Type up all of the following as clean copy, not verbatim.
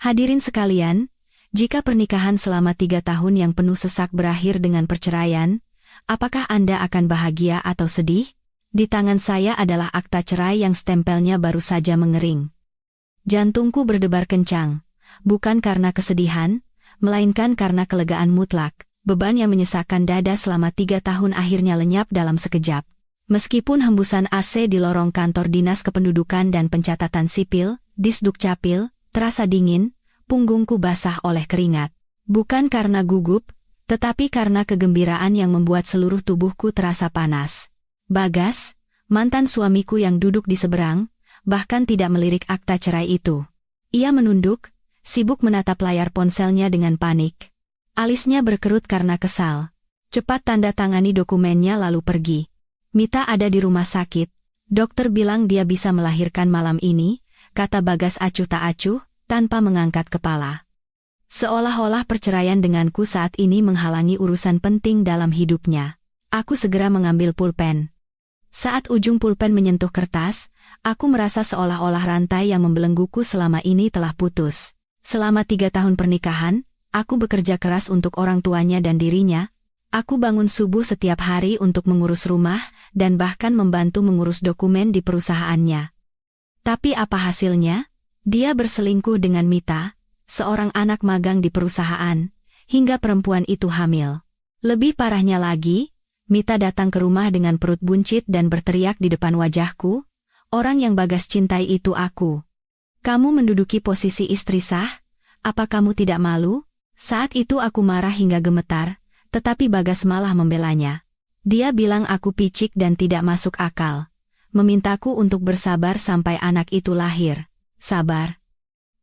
Hadirin sekalian, jika pernikahan selama 3 tahun yang penuh sesak berakhir dengan perceraian, apakah Anda akan bahagia atau sedih? Di tangan saya adalah akta cerai yang stempelnya baru saja mengering. Jantungku berdebar kencang, bukan karena kesedihan, melainkan karena kelegaan mutlak. Beban yang menyesakkan dada selama 3 tahun akhirnya lenyap dalam sekejap. Meskipun hembusan AC di lorong kantor Dinas Kependudukan dan Pencatatan Sipil, Disdukcapil, terasa dingin, punggungku basah oleh keringat. Bukan karena gugup, tetapi karena kegembiraan yang membuat seluruh tubuhku terasa panas. Bagas, mantan suamiku yang duduk di seberang, bahkan tidak melirik akta cerai itu. Ia menunduk, sibuk menatap layar ponselnya dengan panik. Alisnya berkerut karena kesal. Cepat tanda tangani dokumennya lalu pergi. Mita ada di rumah sakit. Dokter bilang dia bisa melahirkan malam ini, kata Bagas acuh tak acuh, tanpa mengangkat kepala. Seolah-olah perceraian denganku saat ini menghalangi urusan penting dalam hidupnya. Aku segera mengambil pulpen. Saat ujung pulpen menyentuh kertas, aku merasa seolah-olah rantai yang membelengguku selama ini telah putus. Selama 3 tahun pernikahan, aku bekerja keras untuk orang tuanya dan dirinya. Aku bangun subuh setiap hari untuk mengurus rumah dan bahkan membantu mengurus dokumen di perusahaannya. Tapi apa hasilnya? Dia berselingkuh dengan Mita, seorang anak magang di perusahaan, hingga perempuan itu hamil. Lebih parahnya lagi, Mita datang ke rumah dengan perut buncit dan berteriak di depan wajahku, "Orang yang Bagas cintai itu aku. Kamu menduduki posisi istri sah? Apa kamu tidak malu?" Saat itu aku marah hingga gemetar, tetapi Bagas malah membelanya. Dia bilang aku picik dan tidak masuk akal. Memintaku untuk bersabar sampai anak itu lahir. Sabar?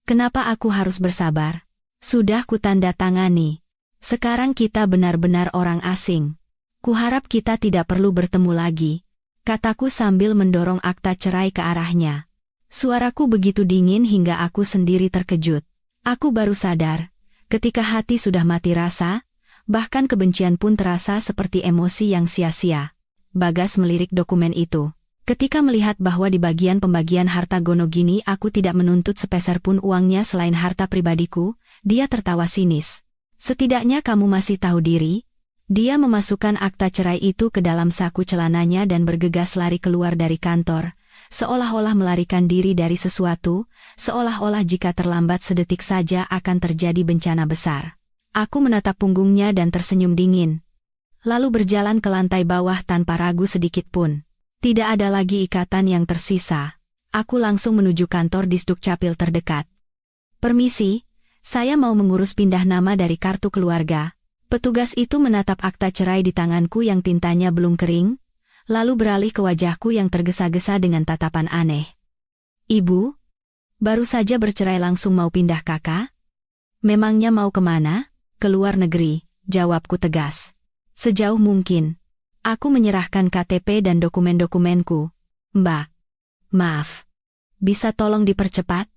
Kenapa aku harus bersabar? Sudah kutanda tangani. Sekarang kita benar-benar orang asing. Kuharap kita tidak perlu bertemu lagi, kataku sambil mendorong akta cerai ke arahnya. Suaraku begitu dingin hingga aku sendiri terkejut. Aku baru sadar, ketika hati sudah mati rasa, bahkan kebencian pun terasa seperti emosi yang sia-sia. Bagas melirik dokumen itu. Ketika melihat bahwa di bagian pembagian harta Gonogini aku tidak menuntut sepeser pun uangnya selain harta pribadiku, dia tertawa sinis. Setidaknya kamu masih tahu diri. Dia memasukkan akta cerai itu ke dalam saku celananya dan bergegas lari keluar dari kantor, seolah-olah melarikan diri dari sesuatu, seolah-olah jika terlambat sedetik saja akan terjadi bencana besar. Aku menatap punggungnya dan tersenyum dingin. Lalu berjalan ke lantai bawah tanpa ragu sedikit pun. Tidak ada lagi ikatan yang tersisa. Aku langsung menuju kantor Disdukcapil terdekat. "Permisi, saya mau mengurus pindah nama dari kartu keluarga." Petugas itu menatap akta cerai di tanganku yang tintanya belum kering, lalu beralih ke wajahku yang tergesa-gesa dengan tatapan aneh. "Ibu, baru saja bercerai langsung mau pindah kakak? Memangnya mau kemana?" "Ke luar negeri," jawabku tegas. "Sejauh mungkin." Aku menyerahkan KTP dan dokumen-dokumenku. "Mbak, maaf. Bisa tolong dipercepat?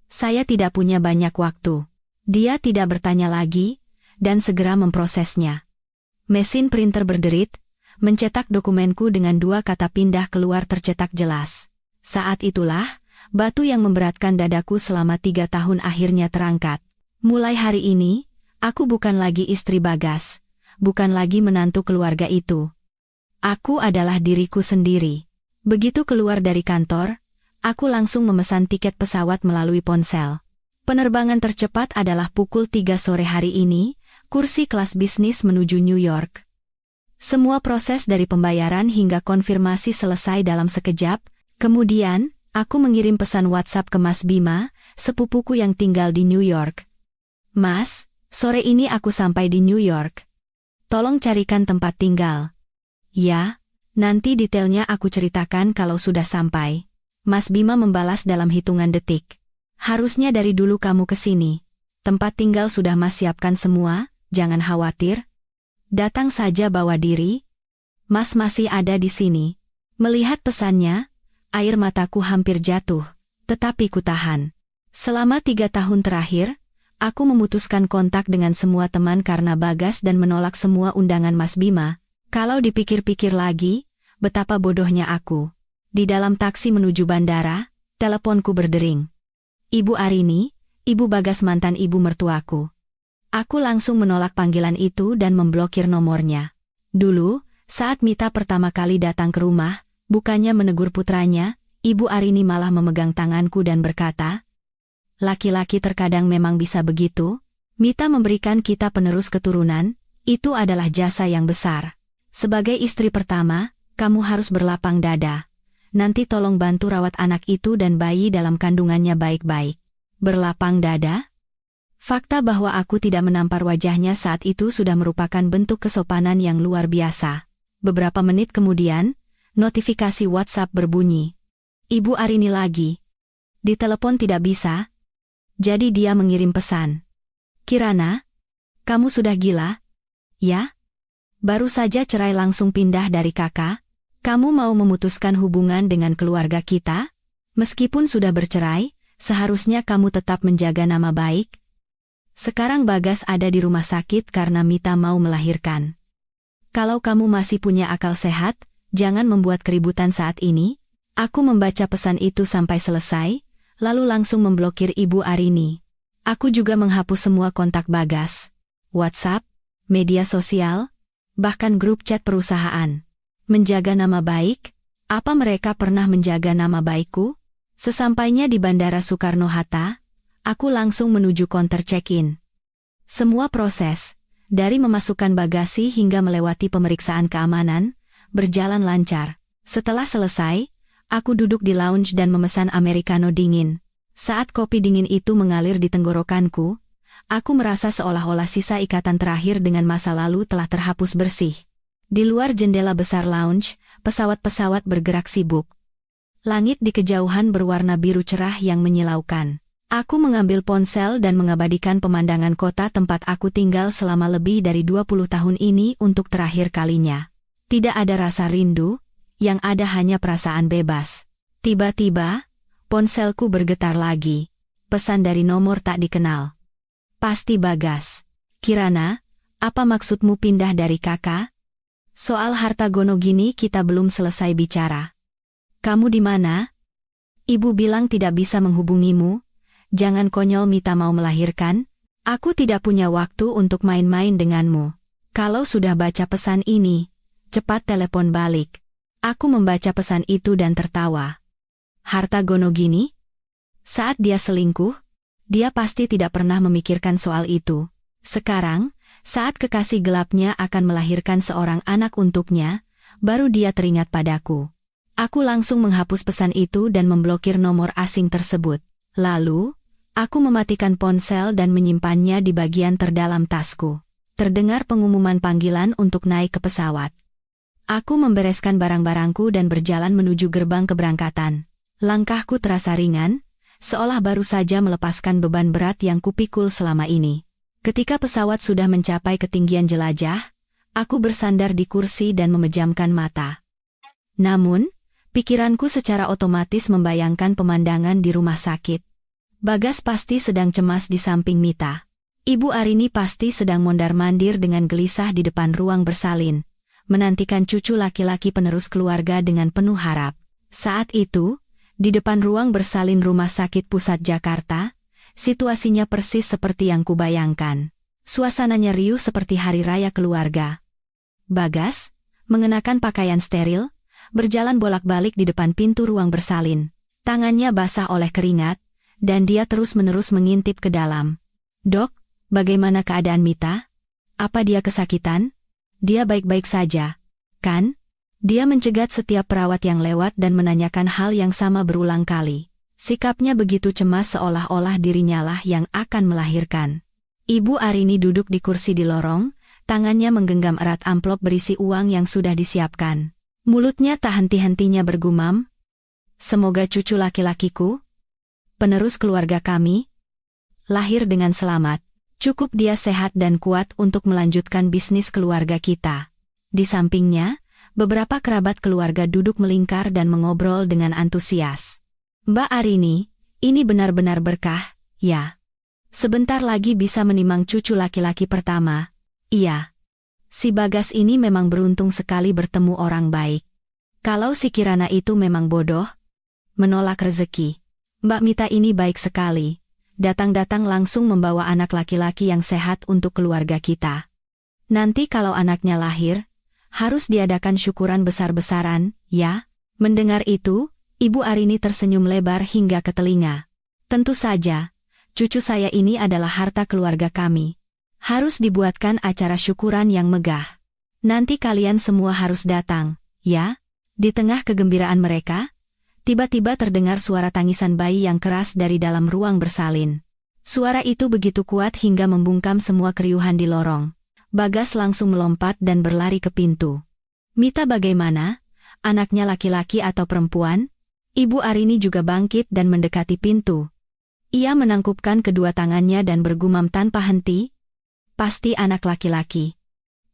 Saya tidak punya banyak waktu." Dia tidak bertanya lagi, dan segera memprosesnya. Mesin printer berderit, mencetak dokumenku dengan 2 kata pindah keluar tercetak jelas. Saat itulah, batu yang memberatkan dadaku selama 3 tahun akhirnya terangkat. Mulai hari ini, aku bukan lagi istri Bagas, bukan lagi menantu keluarga itu. Aku adalah diriku sendiri. Begitu keluar dari kantor, aku langsung memesan tiket pesawat melalui ponsel. Penerbangan tercepat adalah pukul 3 sore hari ini, kursi kelas bisnis menuju New York. Semua proses dari pembayaran hingga konfirmasi selesai dalam sekejap, kemudian, aku mengirim pesan WhatsApp ke Mas Bima, sepupuku yang tinggal di New York. "Mas, sore ini aku sampai di New York. Tolong carikan tempat tinggal." "Ya, nanti detailnya aku ceritakan kalau sudah sampai." Mas Bima membalas dalam hitungan detik. "Harusnya dari dulu kamu ke sini. Tempat tinggal sudah Mas siapkan semua, jangan khawatir. Datang saja bawa diri. Mas masih ada di sini." Melihat pesannya, air mataku hampir jatuh, tetapi ku tahan. Selama 3 tahun terakhir, aku memutuskan kontak dengan semua teman karena Bagas dan menolak semua undangan Mas Bima. Kalau dipikir-pikir lagi, betapa bodohnya aku. Di dalam taksi menuju bandara, teleponku berdering. "Ibu Arini, Ibu Bagas mantan ibu mertuaku. Aku langsung menolak panggilan itu dan memblokir nomornya. Dulu, saat Mita pertama kali datang ke rumah, bukannya menegur putranya, Ibu Arini malah memegang tanganku dan berkata, "Laki-laki terkadang memang bisa begitu. Mita memberikan kita penerus keturunan, itu adalah jasa yang besar. Sebagai istri pertama, kamu harus berlapang dada. Nanti tolong bantu rawat anak itu dan bayi dalam kandungannya baik-baik." Berlapang dada? Fakta bahwa aku tidak menampar wajahnya saat itu sudah merupakan bentuk kesopanan yang luar biasa. Beberapa menit kemudian, notifikasi WhatsApp berbunyi. Ibu Arini lagi. Ditelepon tidak bisa. Jadi dia mengirim pesan. "Kirana, kamu sudah gila? Ya? Baru saja cerai langsung pindah dari kakak? Kamu mau memutuskan hubungan dengan keluarga kita? Meskipun sudah bercerai, seharusnya kamu tetap menjaga nama baik. Sekarang Bagas ada di rumah sakit karena Mita mau melahirkan. Kalau kamu masih punya akal sehat, jangan membuat keributan saat ini." Aku membaca pesan itu sampai selesai, lalu langsung memblokir Ibu Arini. Aku juga menghapus semua kontak Bagas, WhatsApp, media sosial, bahkan grup chat perusahaan. Menjaga nama baik? Apa mereka pernah menjaga nama baikku? Sesampainya di Bandara Soekarno-Hatta, aku langsung menuju counter check-in. Semua proses, dari memasukkan bagasi hingga melewati pemeriksaan keamanan, berjalan lancar. Setelah selesai, aku duduk di lounge dan memesan americano dingin. Saat kopi dingin itu mengalir di tenggorokanku, aku merasa seolah-olah sisa ikatan terakhir dengan masa lalu telah terhapus bersih. Di luar jendela besar lounge, pesawat-pesawat bergerak sibuk. Langit di kejauhan berwarna biru cerah yang menyilaukan. Aku mengambil ponsel dan mengabadikan pemandangan kota tempat aku tinggal selama lebih dari 20 tahun ini untuk terakhir kalinya. Tidak ada rasa rindu, yang ada hanya perasaan bebas. Tiba-tiba, ponselku bergetar lagi. Pesan dari nomor tak dikenal. Pasti Bagas. "Kirana, apa maksudmu pindah dari kakak? Soal harta gono gini kita belum selesai bicara. Kamu di mana? Ibu bilang tidak bisa menghubungimu. Jangan konyol Mita mau melahirkan. Aku tidak punya waktu untuk main-main denganmu. Kalau sudah baca pesan ini, cepat telepon balik." Aku membaca pesan itu dan tertawa. Harta gono gini? Saat dia selingkuh, dia pasti tidak pernah memikirkan soal itu. Sekarang, saat kekasih gelapnya akan melahirkan seorang anak untuknya, baru dia teringat padaku. Aku langsung menghapus pesan itu dan memblokir nomor asing tersebut. Lalu, aku mematikan ponsel dan menyimpannya di bagian terdalam tasku. Terdengar pengumuman panggilan untuk naik ke pesawat. Aku membereskan barang-barangku dan berjalan menuju gerbang keberangkatan. Langkahku terasa ringan, seolah baru saja melepaskan beban berat yang kupikul selama ini. Ketika pesawat sudah mencapai ketinggian jelajah, aku bersandar di kursi dan memejamkan mata. Namun, pikiranku secara otomatis membayangkan pemandangan di rumah sakit. Bagas pasti sedang cemas di samping Mita. Ibu Arini pasti sedang mondar-mandir dengan gelisah di depan ruang bersalin, menantikan cucu laki-laki penerus keluarga dengan penuh harap. Saat itu, di depan ruang bersalin Rumah Sakit Pusat Jakarta, situasinya persis seperti yang kubayangkan. Suasananya riuh seperti hari raya keluarga. Bagas, mengenakan pakaian steril, berjalan bolak-balik di depan pintu ruang bersalin. Tangannya basah oleh keringat, dan dia terus-menerus mengintip ke dalam. "Dok, bagaimana keadaan Mita? Apa dia kesakitan? Dia baik-baik saja, kan?" Dia mencegat setiap perawat yang lewat dan menanyakan hal yang sama berulang kali. Sikapnya begitu cemas seolah-olah dirinya lah yang akan melahirkan. Ibu Arini duduk di kursi di lorong, tangannya menggenggam erat amplop berisi uang yang sudah disiapkan. Mulutnya tak henti-hentinya bergumam, "Semoga cucu laki-lakiku, penerus keluarga kami, lahir dengan selamat. Cukup dia sehat dan kuat untuk melanjutkan bisnis keluarga kita." Di sampingnya, beberapa kerabat keluarga duduk melingkar dan mengobrol dengan antusias. "Mbak Arini, ini benar-benar berkah, ya. Sebentar lagi bisa menimang cucu laki-laki pertama. Iya. Si Bagas ini memang beruntung sekali bertemu orang baik. Kalau si Kirana itu memang bodoh, menolak rezeki. Mbak Mita ini baik sekali. datang-datang langsung membawa anak laki-laki yang sehat untuk keluarga kita. Nanti kalau anaknya lahir, harus diadakan syukuran besar-besaran, ya?" Mendengar itu, Ibu Arini tersenyum lebar hingga ke telinga. "Tentu saja, cucu saya ini adalah harta keluarga kami. Harus dibuatkan acara syukuran yang megah. Nanti kalian semua harus datang, ya?" Di tengah kegembiraan mereka, tiba-tiba terdengar suara tangisan bayi yang keras dari dalam ruang bersalin. Suara itu begitu kuat hingga membungkam semua keriuhan di lorong. Bagas langsung melompat dan berlari ke pintu. "Mita bagaimana? Anaknya laki-laki atau perempuan?" Ibu Arini juga bangkit dan mendekati pintu. Ia menangkupkan kedua tangannya dan bergumam tanpa henti, "Pasti anak laki-laki.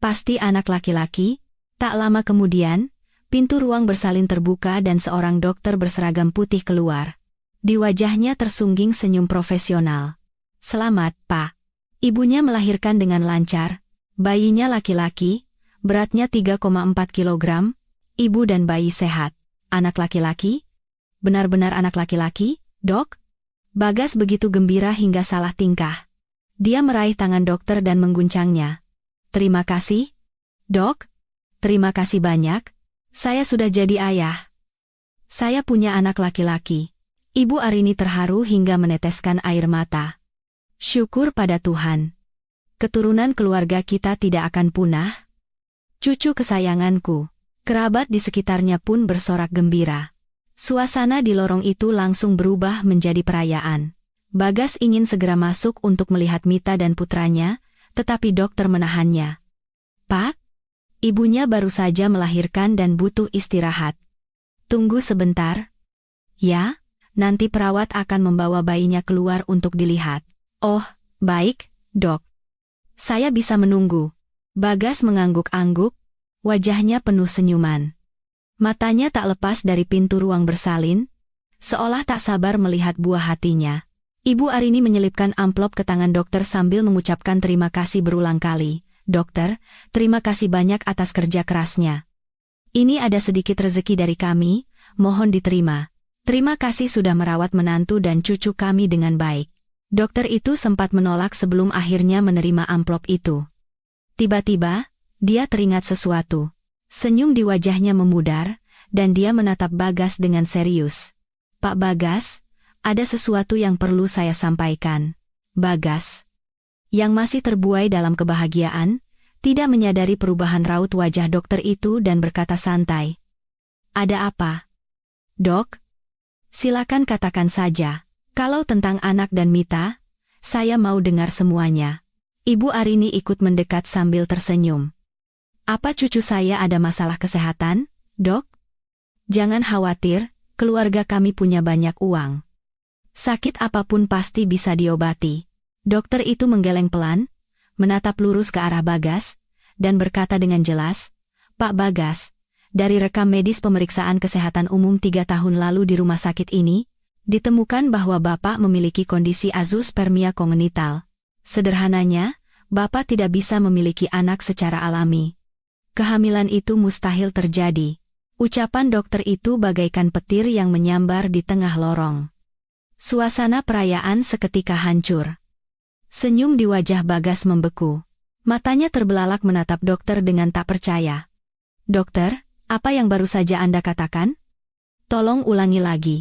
Pasti anak laki-laki." Tak lama kemudian, pintu ruang bersalin terbuka dan seorang dokter berseragam putih keluar. Di wajahnya tersungging senyum profesional. "Selamat, Pak. Ibunya melahirkan dengan lancar. Bayinya laki-laki, beratnya 3,4 kilogram. Ibu dan bayi sehat. Anak laki-laki? Benar-benar anak laki-laki, Dok?" Bagas begitu gembira hingga salah tingkah. Dia meraih tangan dokter dan mengguncangnya. "Terima kasih, Dok. Terima kasih banyak. Saya sudah jadi ayah. Saya punya anak laki-laki." Ibu Arini terharu hingga meneteskan air mata. "Syukur pada Tuhan. Keturunan keluarga kita tidak akan punah. Cucu kesayanganku." Kerabat di sekitarnya pun bersorak gembira. Suasana di lorong itu langsung berubah menjadi perayaan. Bagas ingin segera masuk untuk melihat Mita dan putranya, tetapi dokter menahannya. "Pak, ibunya baru saja melahirkan dan butuh istirahat. Tunggu sebentar." "Ya, nanti perawat akan membawa bayinya keluar untuk dilihat." "Oh, baik, Dok. Saya bisa menunggu." Bagas mengangguk-angguk, wajahnya penuh senyuman. Matanya tak lepas dari pintu ruang bersalin, seolah tak sabar melihat buah hatinya. Ibu Arini menyelipkan amplop ke tangan dokter sambil mengucapkan terima kasih berulang kali. "Dokter, terima kasih banyak atas kerja kerasnya. Ini ada sedikit rezeki dari kami, mohon diterima. Terima kasih sudah merawat menantu dan cucu kami dengan baik." Dokter itu sempat menolak sebelum akhirnya menerima amplop itu. Tiba-tiba, dia teringat sesuatu. Senyum di wajahnya memudar, dan dia menatap Bagas dengan serius. "Pak Bagas, ada sesuatu yang perlu saya sampaikan." Bagas, yang masih terbuai dalam kebahagiaan, tidak menyadari perubahan raut wajah dokter itu dan berkata santai. "Ada apa?" "Dok, silakan katakan saja. Kalau tentang anak dan Mita, saya mau dengar semuanya." Ibu Arini ikut mendekat sambil tersenyum. "Apa cucu saya ada masalah kesehatan, Dok?" "Jangan khawatir, keluarga kami punya banyak uang. Sakit apapun pasti bisa diobati." Dokter itu menggeleng pelan, menatap lurus ke arah Bagas, dan berkata dengan jelas, "Pak Bagas, dari rekam medis pemeriksaan kesehatan umum 3 tahun lalu di rumah sakit ini, ditemukan bahwa Bapak memiliki kondisi azoospermia kongenital. Sederhananya, Bapak tidak bisa memiliki anak secara alami. Kehamilan itu mustahil terjadi." Ucapan dokter itu bagaikan petir yang menyambar di tengah lorong. Suasana perayaan seketika hancur. Senyum di wajah Bagas membeku. Matanya terbelalak menatap dokter dengan tak percaya. "Dokter, apa yang baru saja Anda katakan? Tolong ulangi lagi.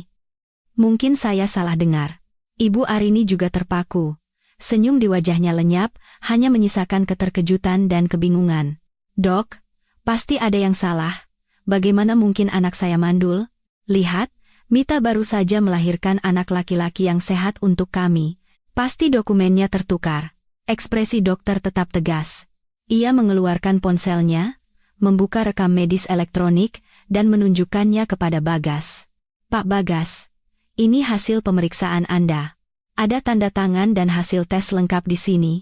Mungkin saya salah dengar." Ibu Arini juga terpaku. Senyum di wajahnya lenyap, hanya menyisakan keterkejutan dan kebingungan. "Dok, pasti ada yang salah. Bagaimana mungkin anak saya mandul? Lihat, Mita baru saja melahirkan anak laki-laki yang sehat untuk kami. Pasti dokumennya tertukar." Ekspresi dokter tetap tegas. Ia mengeluarkan ponselnya, membuka rekam medis elektronik, dan menunjukkannya kepada Bagas. "Pak Bagas, ini hasil pemeriksaan Anda. Ada tanda tangan dan hasil tes lengkap di sini.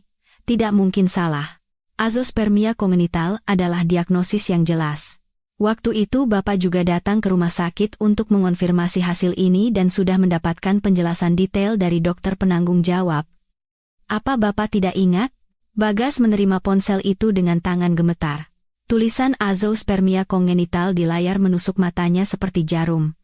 Tidak mungkin salah. Azoospermia kongenital adalah diagnosis yang jelas. Waktu itu Bapak juga datang ke rumah sakit untuk mengonfirmasi hasil ini dan sudah mendapatkan penjelasan detail dari dokter penanggung jawab. Apa Bapak tidak ingat?" Bagas menerima ponsel itu dengan tangan gemetar. Tulisan azoospermia kongenital di layar menusuk matanya seperti jarum.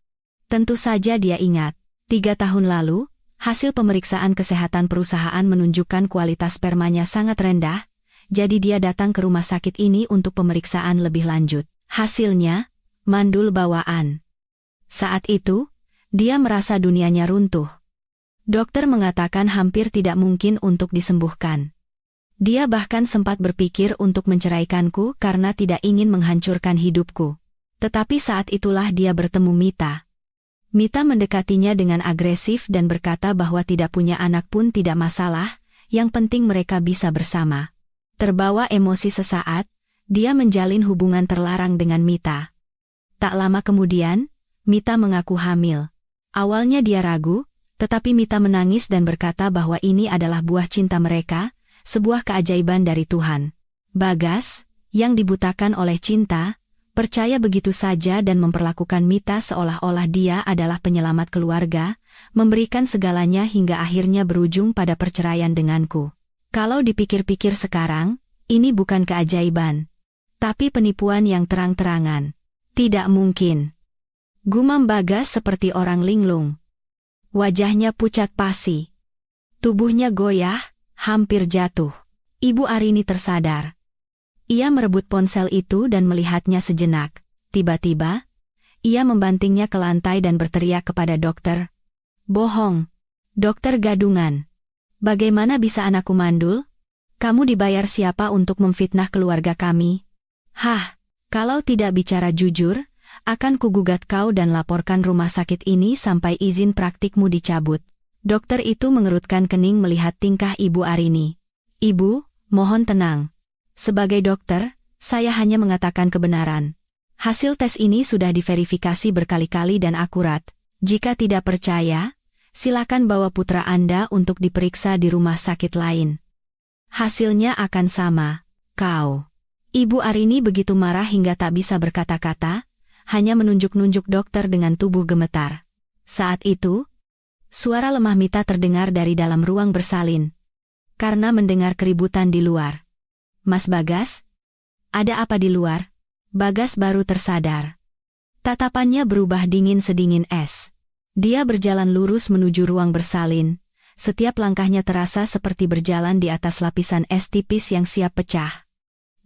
Tentu saja dia ingat. 3 tahun lalu, Hasil pemeriksaan kesehatan perusahaan menunjukkan kualitas spermanya sangat rendah, jadi dia datang ke rumah sakit ini untuk pemeriksaan lebih lanjut. Hasilnya, mandul bawaan. Saat itu, dia merasa dunianya runtuh. Dokter mengatakan hampir tidak mungkin untuk disembuhkan. Dia bahkan sempat berpikir untuk menceraikanku karena tidak ingin menghancurkan hidupku. Tetapi saat itulah dia bertemu Mita. Mita mendekatinya dengan agresif dan berkata bahwa tidak punya anak pun tidak masalah, yang penting mereka bisa bersama. Terbawa emosi sesaat, dia menjalin hubungan terlarang dengan Mita. Tak lama kemudian, Mita mengaku hamil. Awalnya dia ragu, tetapi Mita menangis dan berkata bahwa ini adalah buah cinta mereka, sebuah keajaiban dari Tuhan. Bagas, yang dibutakan oleh cinta, percaya begitu saja dan memperlakukan Mita seolah-olah dia adalah penyelamat keluarga, memberikan segalanya hingga akhirnya berujung pada perceraian denganku. Kalau dipikir-pikir sekarang, ini bukan keajaiban, tapi penipuan yang terang-terangan. Tidak mungkin. Gumam Bagas seperti orang linglung. Wajahnya pucat pasi. Tubuhnya goyah, hampir jatuh. Ibu Arini tersadar. Ia merebut ponsel itu dan melihatnya sejenak. Tiba-tiba, ia membantingnya ke lantai dan berteriak kepada dokter. Bohong. Dokter gadungan. Bagaimana bisa anakku mandul? Kamu dibayar siapa untuk memfitnah keluarga kami? Hah, kalau tidak bicara jujur, akan kugugat kau dan laporkan rumah sakit ini sampai izin praktikmu dicabut. Dokter itu mengerutkan kening melihat tingkah Ibu Arini. Ibu, mohon tenang. Sebagai dokter, saya hanya mengatakan kebenaran. Hasil tes ini sudah diverifikasi berkali-kali dan akurat. Jika tidak percaya, silakan bawa putra Anda untuk diperiksa di rumah sakit lain. Hasilnya akan sama. Kau. Ibu Arini begitu marah hingga tak bisa berkata-kata, hanya menunjuk-nunjuk dokter dengan tubuh gemetar. Saat itu, suara lemah Mita terdengar dari dalam ruang bersalin. Karena mendengar keributan di luar. Mas Bagas? Ada apa di luar? Bagas baru tersadar. Tatapannya berubah dingin sedingin es. Dia berjalan lurus menuju ruang bersalin. Setiap langkahnya terasa seperti berjalan di atas lapisan es tipis yang siap pecah.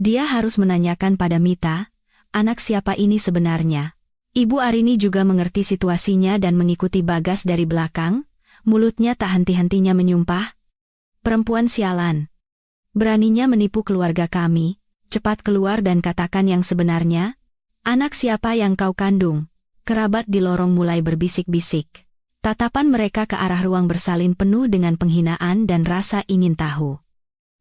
Dia harus menanyakan pada Mita, anak siapa ini sebenarnya. Ibu Arini juga mengerti situasinya dan mengikuti Bagas dari belakang, mulutnya tak henti-hentinya menyumpah. Perempuan sialan. Beraninya menipu keluarga kami, cepat keluar dan katakan yang sebenarnya. Anak siapa yang kau kandung? Kerabat di lorong mulai berbisik-bisik. Tatapan mereka ke arah ruang bersalin penuh dengan penghinaan dan rasa ingin tahu.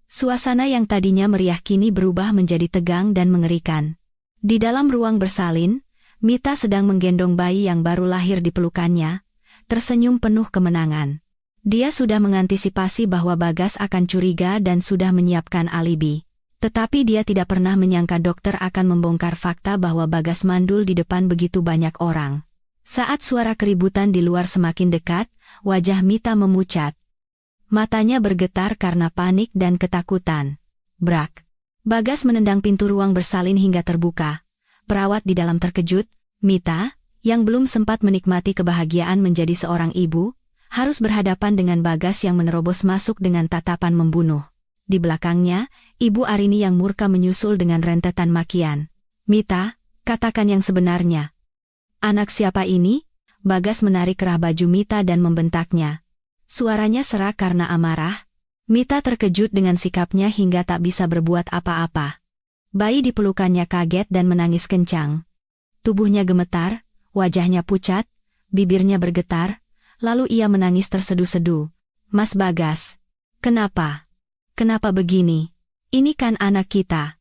Suasana yang tadinya meriah kini berubah menjadi tegang dan mengerikan. Di dalam ruang bersalin, Mita sedang menggendong bayi yang baru lahir di pelukannya, tersenyum penuh kemenangan. Dia sudah mengantisipasi bahwa Bagas akan curiga dan sudah menyiapkan alibi. Tetapi dia tidak pernah menyangka dokter akan membongkar fakta bahwa Bagas mandul di depan begitu banyak orang. Saat suara keributan di luar semakin dekat, wajah Mita memucat. Matanya bergetar karena panik dan ketakutan. Brak. Bagas menendang pintu ruang bersalin hingga terbuka. Perawat di dalam terkejut. Mita, yang belum sempat menikmati kebahagiaan menjadi seorang ibu, harus berhadapan dengan Bagas yang menerobos masuk dengan tatapan membunuh. Di belakangnya, Ibu Arini yang murka menyusul dengan rentetan makian. Mita, katakan yang sebenarnya. Anak siapa ini? Bagas menarik kerah baju Mita dan membentaknya. Suaranya serak karena amarah. Mita terkejut dengan sikapnya hingga tak bisa berbuat apa-apa. Bayi di pelukannya kaget dan menangis kencang. Tubuhnya gemetar, wajahnya pucat, bibirnya bergetar, lalu ia menangis tersedu-sedu. Mas Bagas, kenapa? Kenapa begini? Ini kan anak kita.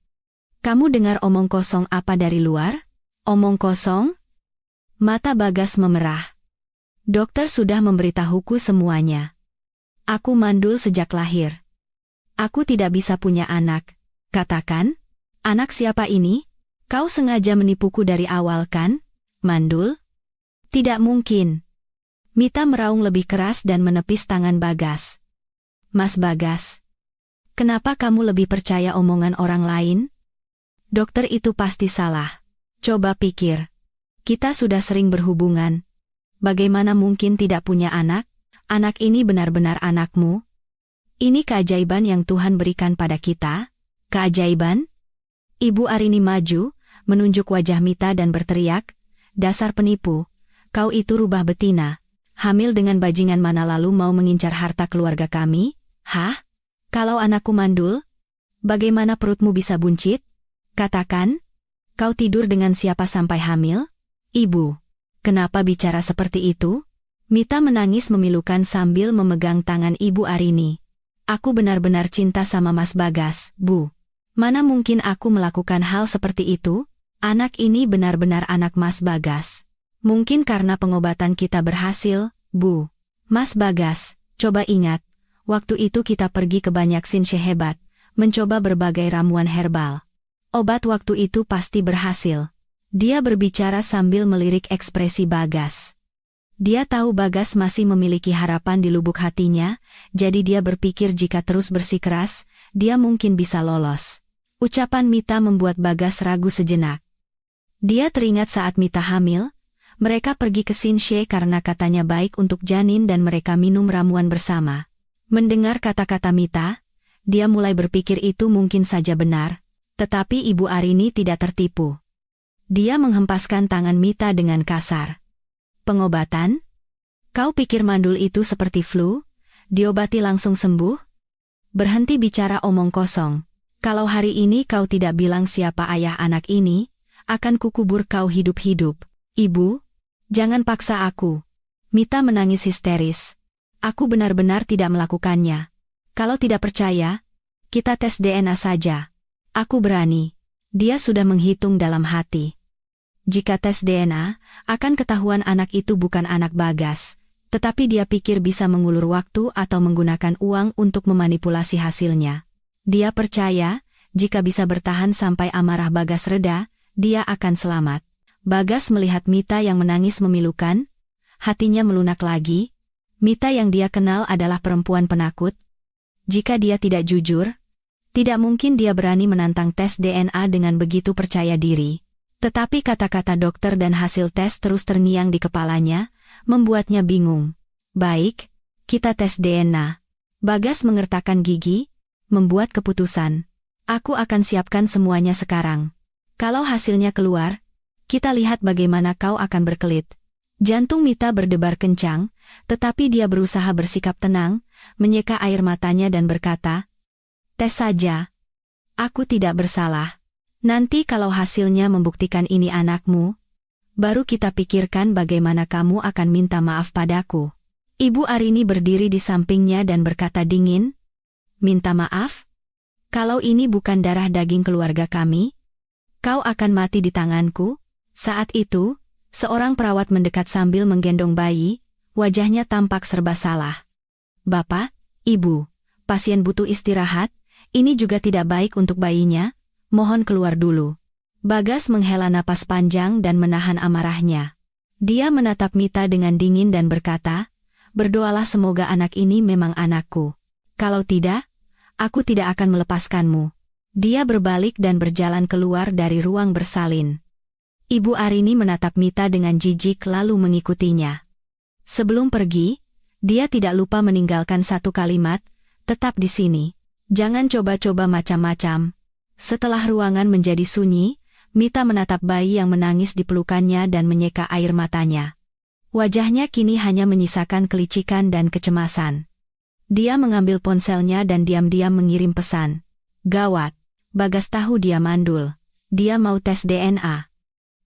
Kamu dengar omong kosong apa dari luar? Omong kosong? Mata Bagas memerah. Dokter sudah memberitahuku semuanya. Aku mandul sejak lahir. Aku tidak bisa punya anak. Katakan, anak siapa ini? Kau sengaja menipuku dari awal kan? Mandul? Tidak mungkin. Mita meraung lebih keras dan menepis tangan Bagas. Mas Bagas, kenapa kamu lebih percaya omongan orang lain? Dokter itu pasti salah. Coba pikir. Kita sudah sering berhubungan. Bagaimana mungkin tidak punya anak? Anak ini benar-benar anakmu? Ini keajaiban yang Tuhan berikan pada kita? Keajaiban? Ibu Arini maju, menunjuk wajah Mita dan berteriak, "Dasar penipu, kau itu rubah betina. Hamil dengan bajingan mana lalu mau mengincar harta keluarga kami? Hah? Kalau anakku mandul, bagaimana perutmu bisa buncit? Katakan, kau tidur dengan siapa sampai hamil?" "Ibu, kenapa bicara seperti itu?" Mita menangis memilukan sambil memegang tangan Ibu Arini. "Aku benar-benar cinta sama Mas Bagas, Bu. Mana mungkin aku melakukan hal seperti itu? Anak ini benar-benar anak Mas Bagas. Mungkin karena pengobatan kita berhasil, Bu. Mas Bagas, coba ingat, waktu itu kita pergi ke banyak sinse hebat, mencoba berbagai ramuan herbal. Obat waktu itu pasti berhasil." Dia berbicara sambil melirik ekspresi Bagas. Dia tahu Bagas masih memiliki harapan di lubuk hatinya, jadi dia berpikir jika terus bersikeras, dia mungkin bisa lolos. Ucapan Mita membuat Bagas ragu sejenak. Dia teringat saat Mita hamil, mereka pergi ke sinse karena katanya baik untuk janin dan mereka minum ramuan bersama. Mendengar kata-kata Mita, dia mulai berpikir itu mungkin saja benar, tetapi Ibu Arini tidak tertipu. Dia menghempaskan tangan Mita dengan kasar. "Pengobatan? Kau pikir mandul itu seperti flu? Diobati langsung sembuh? Berhenti bicara omong kosong. Kalau hari ini kau tidak bilang siapa ayah anak ini, akan kukubur kau hidup-hidup." "Ibu, jangan paksa aku." Mita menangis histeris. "Aku benar-benar tidak melakukannya. Kalau tidak percaya, kita tes DNA saja. Aku berani." Dia sudah menghitung dalam hati. Jika tes DNA, akan ketahuan anak itu bukan anak Bagas, tetapi dia pikir bisa mengulur waktu atau menggunakan uang untuk memanipulasi hasilnya. Dia percaya, jika bisa bertahan sampai amarah Bagas reda, dia akan selamat. Bagas melihat Mita yang menangis memilukan, hatinya melunak lagi. Mita yang dia kenal adalah perempuan penakut. Jika dia tidak jujur, tidak mungkin dia berani menantang tes DNA dengan begitu percaya diri. Tetapi kata-kata dokter dan hasil tes terus terngiang di kepalanya, membuatnya bingung. "Baik, kita tes DNA." Bagas mengertakkan gigi, membuat keputusan. "Aku akan siapkan semuanya sekarang. Kalau hasilnya keluar, kita lihat bagaimana kau akan berkelit." Jantung Mita berdebar kencang, tetapi dia berusaha bersikap tenang, menyeka air matanya dan berkata, "Tes saja. Aku tidak bersalah. Nanti kalau hasilnya membuktikan ini anakmu, baru kita pikirkan bagaimana kamu akan minta maaf padaku." Ibu Arini berdiri di sampingnya dan berkata dingin, "Minta maaf? Kalau ini bukan darah daging keluarga kami, kau akan mati di tanganku." Saat itu, seorang perawat mendekat sambil menggendong bayi, wajahnya tampak serba salah. "Bapak, Ibu, pasien butuh istirahat. Ini juga tidak baik untuk bayinya, mohon keluar dulu." Bagas menghela napas panjang dan menahan amarahnya. Dia menatap Mita dengan dingin dan berkata, "Berdoalah semoga anak ini memang anakku. Kalau tidak, aku tidak akan melepaskanmu." Dia berbalik dan berjalan keluar dari ruang bersalin. Ibu Arini menatap Mita dengan jijik lalu mengikutinya. Sebelum pergi, dia tidak lupa meninggalkan satu kalimat, "Tetap di sini. Jangan coba-coba macam-macam." Setelah ruangan menjadi sunyi, Mita menatap bayi yang menangis di pelukannya dan menyeka air matanya. Wajahnya kini hanya menyisakan kelicikan dan kecemasan. Dia mengambil ponselnya dan diam-diam mengirim pesan. Gawat, Bagas tahu dia mandul. Dia mau tes DNA.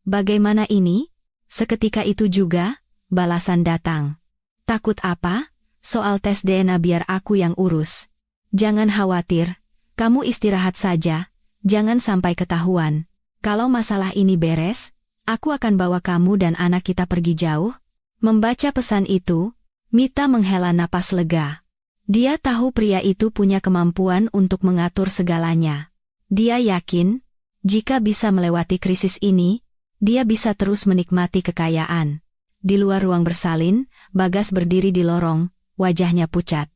Bagaimana ini? Seketika itu juga, balasan datang. Takut apa? Soal tes DNA biar aku yang urus. Jangan khawatir, kamu istirahat saja, jangan sampai ketahuan. Kalau masalah ini beres, aku akan bawa kamu dan anak kita pergi jauh. Membaca pesan itu, Mita menghela napas lega. Dia tahu pria itu punya kemampuan untuk mengatur segalanya. Dia yakin, jika bisa melewati krisis ini, dia bisa terus menikmati kekayaan. Di luar ruang bersalin, Bagas berdiri di lorong, wajahnya pucat.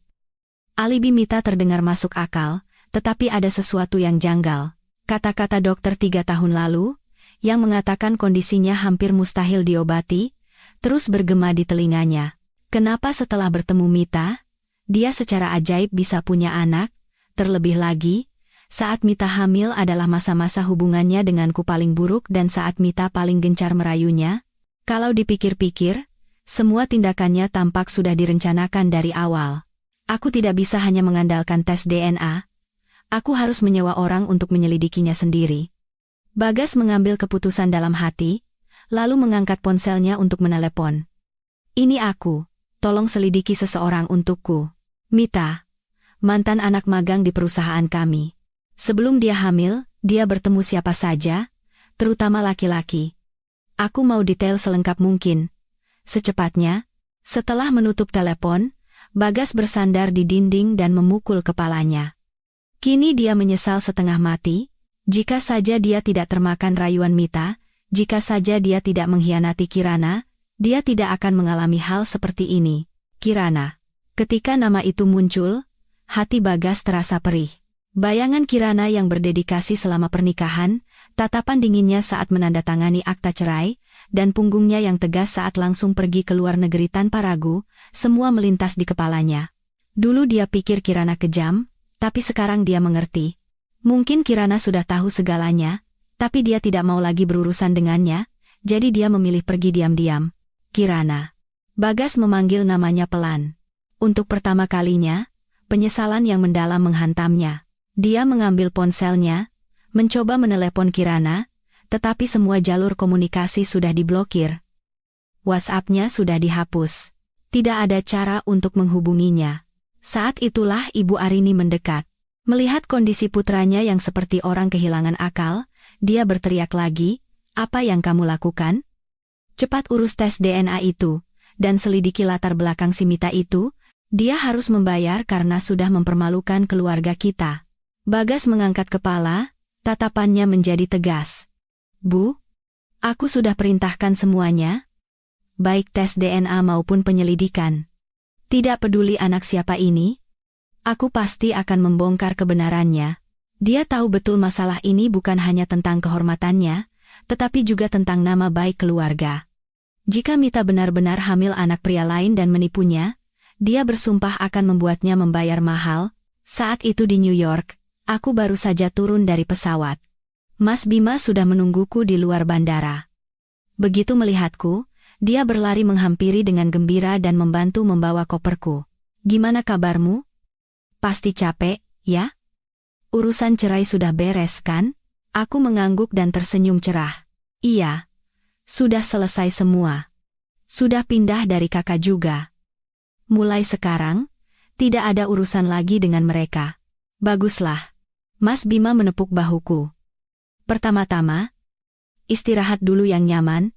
Alibi Mita terdengar masuk akal, tetapi ada sesuatu yang janggal. Kata-kata dokter 3 tahun lalu, yang mengatakan kondisinya hampir mustahil diobati, terus bergema di telinganya. Kenapa setelah bertemu Mita, dia secara ajaib bisa punya anak? Terlebih lagi, saat Mita hamil adalah masa-masa hubungannya denganku paling buruk dan saat Mita paling gencar merayunya. Kalau dipikir-pikir, semua tindakannya tampak sudah direncanakan dari awal. Aku tidak bisa hanya mengandalkan tes DNA. Aku harus menyewa orang untuk menyelidikinya sendiri. Bagas mengambil keputusan dalam hati, lalu mengangkat ponselnya untuk menelepon. Ini aku, tolong selidiki seseorang untukku. Mita, mantan anak magang di perusahaan kami. Sebelum dia hamil, dia bertemu siapa saja, terutama laki-laki. Aku mau detail selengkap mungkin. Secepatnya, setelah menutup telepon, Bagas bersandar di dinding dan memukul kepalanya. Kini dia menyesal setengah mati, jika saja dia tidak termakan rayuan Mita, jika saja dia tidak mengkhianati Kirana, dia tidak akan mengalami hal seperti ini. Kirana. Ketika nama itu muncul, hati Bagas terasa perih. Bayangan Kirana yang berdedikasi selama pernikahan, tatapan dinginnya saat menandatangani akta cerai, dan punggungnya yang tegas saat langsung pergi ke luar negeri tanpa ragu, semua melintas di kepalanya. Dulu dia pikir Kirana kejam, tapi sekarang dia mengerti. Mungkin Kirana sudah tahu segalanya, tapi dia tidak mau lagi berurusan dengannya, jadi dia memilih pergi diam-diam. Kirana. Bagas memanggil namanya pelan. Untuk pertama kalinya, penyesalan yang mendalam menghantamnya. Dia mengambil ponselnya, mencoba menelepon Kirana, tetapi semua jalur komunikasi sudah diblokir. WhatsApp-nya sudah dihapus. Tidak ada cara untuk menghubunginya. Saat itulah Ibu Arini mendekat. Melihat kondisi putranya yang seperti orang kehilangan akal, dia berteriak lagi, "Apa yang kamu lakukan? Cepat urus tes DNA itu, dan selidiki latar belakang si Mita itu. Dia harus membayar karena sudah mempermalukan keluarga kita." Bagas mengangkat kepala, tatapannya menjadi tegas. "Bu, aku sudah perintahkan semuanya, baik tes DNA maupun penyelidikan. Tidak peduli anak siapa ini, aku pasti akan membongkar kebenarannya." Dia tahu betul masalah ini bukan hanya tentang kehormatannya, tetapi juga tentang nama baik keluarga. Jika Mita benar-benar hamil anak pria lain dan menipunya, dia bersumpah akan membuatnya membayar mahal. Saat itu di New York, aku baru saja turun dari pesawat. Mas Bima sudah menungguku di luar bandara. Begitu melihatku, dia berlari menghampiri dengan gembira dan membantu membawa koperku. "Gimana kabarmu? Pasti capek, ya? Urusan cerai sudah beres kan?" Aku mengangguk dan tersenyum cerah. "Iya, sudah selesai semua. Sudah pindah dari kakak juga. Mulai sekarang, tidak ada urusan lagi dengan mereka." "Baguslah." Mas Bima menepuk bahuku. "Pertama-tama, istirahat dulu yang nyaman.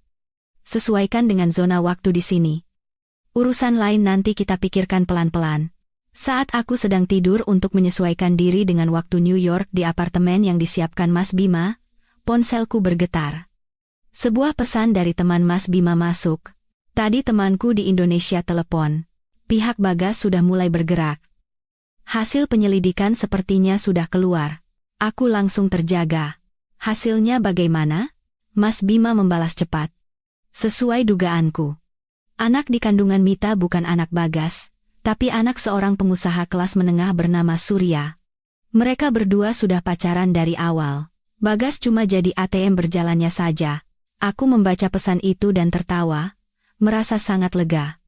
Sesuaikan dengan zona waktu di sini. Urusan lain nanti kita pikirkan pelan-pelan." Saat aku sedang tidur untuk menyesuaikan diri dengan waktu New York di apartemen yang disiapkan Mas Bima, ponselku bergetar. Sebuah pesan dari teman Mas Bima masuk. "Tadi temanku di Indonesia telepon. Pihak Bagas sudah mulai bergerak. Hasil penyelidikan sepertinya sudah keluar." Aku langsung terjaga. "Hasilnya bagaimana?" Mas Bima membalas cepat. "Sesuai dugaanku. Anak di kandungan Mita bukan anak Bagas, tapi anak seorang pengusaha kelas menengah bernama Surya. Mereka berdua sudah pacaran dari awal. Bagas cuma jadi ATM berjalannya saja." Aku membaca pesan itu dan tertawa, merasa sangat lega.